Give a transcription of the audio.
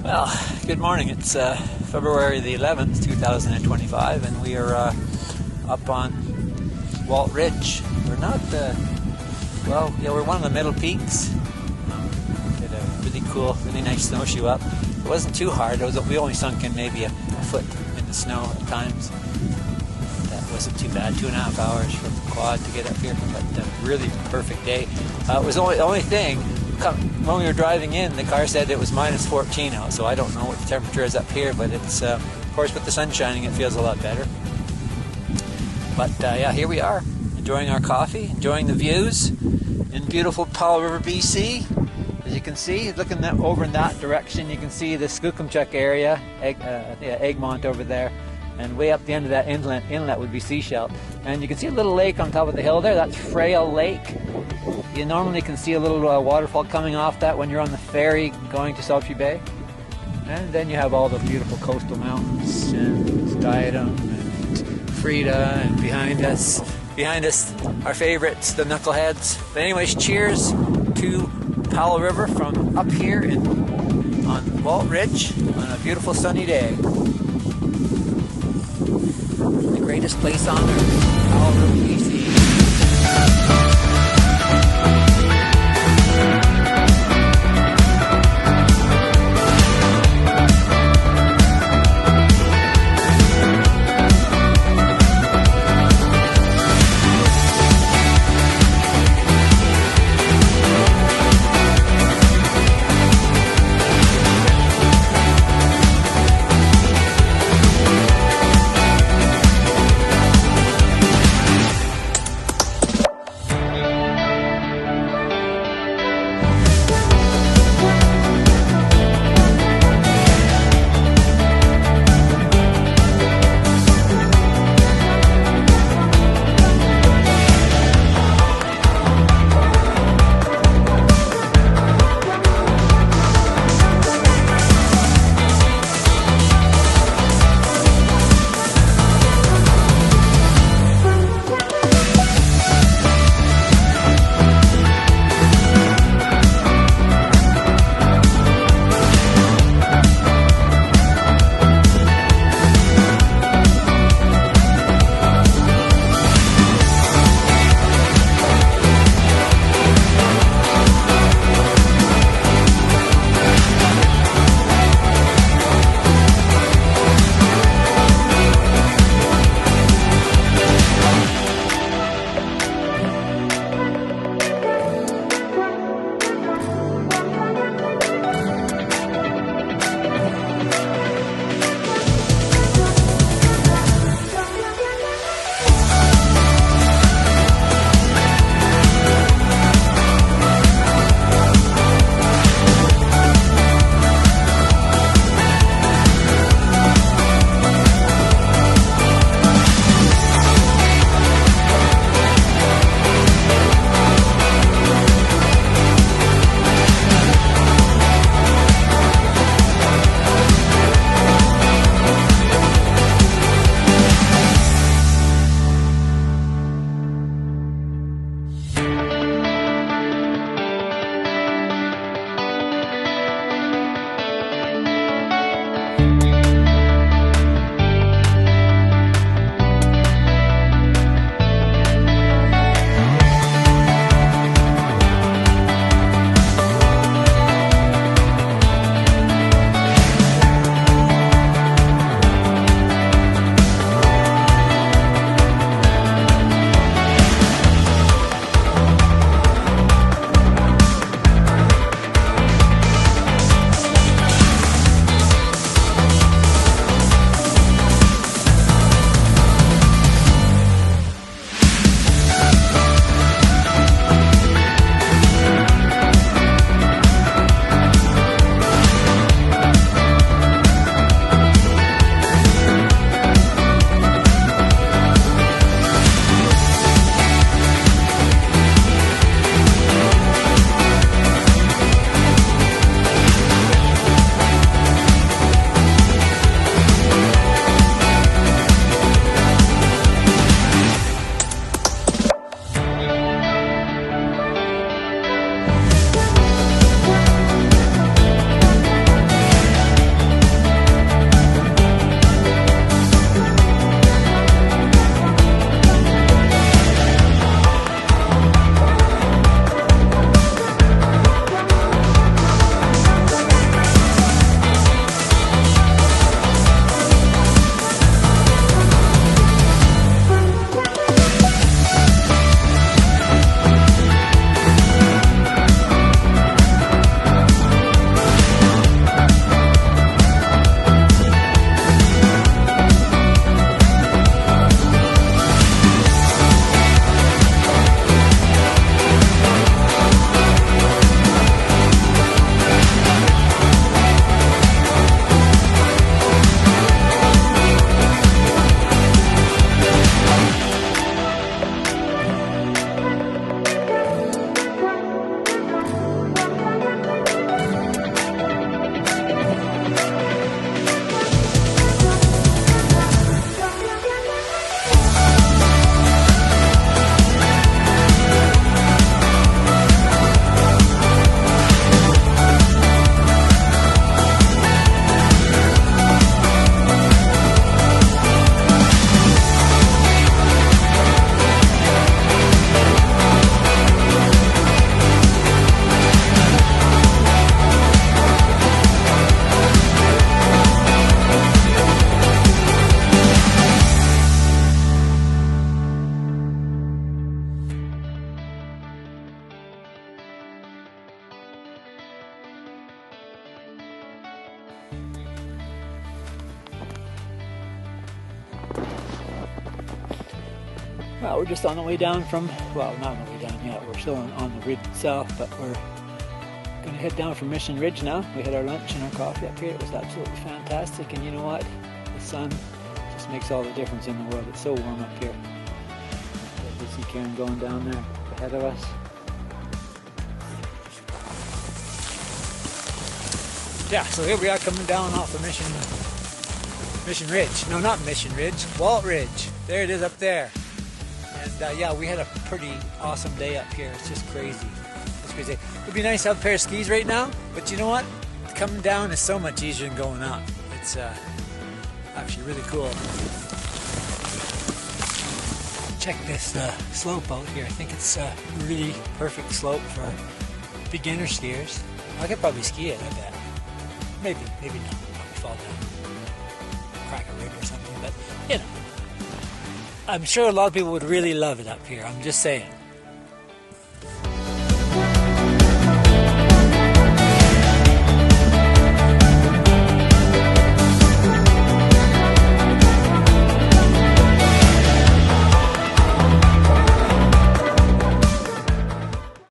Well, good morning. It's February the 11th, 2025, and we are up on Walt Ridge. We're not, we're one of the middle peaks. Did a really cool, really nice snowshoe up. It wasn't too hard. We only sunk in maybe a foot in the snow at times. That wasn't too bad. 2.5 hours from the quad to get up here, but really perfect day. It was the only thing. When we were driving in, the car said it was minus 14 out, so I don't know what the temperature is up here, but it's, of course, with the sun shining, it feels a lot better. But yeah, here we are, enjoying our coffee, enjoying the views in beautiful Powell River, BC. As you can see, looking over in that direction, you can see the Skookumchuck area, Egmont over there, and way up the end of that inlet would be Seashell. And you can see a little lake on top of the hill there. That's Frail Lake. You normally can see a little waterfall coming off that when you're on the ferry going to Sultry Bay. And then you have all the beautiful coastal mountains and Diadem and Frida, and behind us, our favorites, the Knuckleheads. But anyways, cheers to Powell River from up here on Walt Ridge on a beautiful sunny day. The greatest place on earth, Powell River, BC. Well, we're just on the way down from, well, not on the way down yet. We're still on the ridge itself, but we're going to head down from Mission Ridge now. We had our lunch and our coffee up here. It was absolutely fantastic. And you know what? The sun just makes all the difference in the world. It's so warm up here. You see Karen going down there ahead of us. Yeah, so here we are coming down off of Mission Ridge. No, not Mission Ridge. Walt Ridge. There it is up there. And yeah, we had a pretty awesome day up here. It's just crazy. It's crazy. It would be nice to have a pair of skis right now, but you know what? Coming down is so much easier than going up. It's actually really cool. Check this slope out here. I think it's a really perfect slope for beginner skiers. I could probably ski it, I bet. Maybe not. Probably fall down, crack a rib or something, but you know. I'm sure a lot of people would really love it up here. I'm just saying.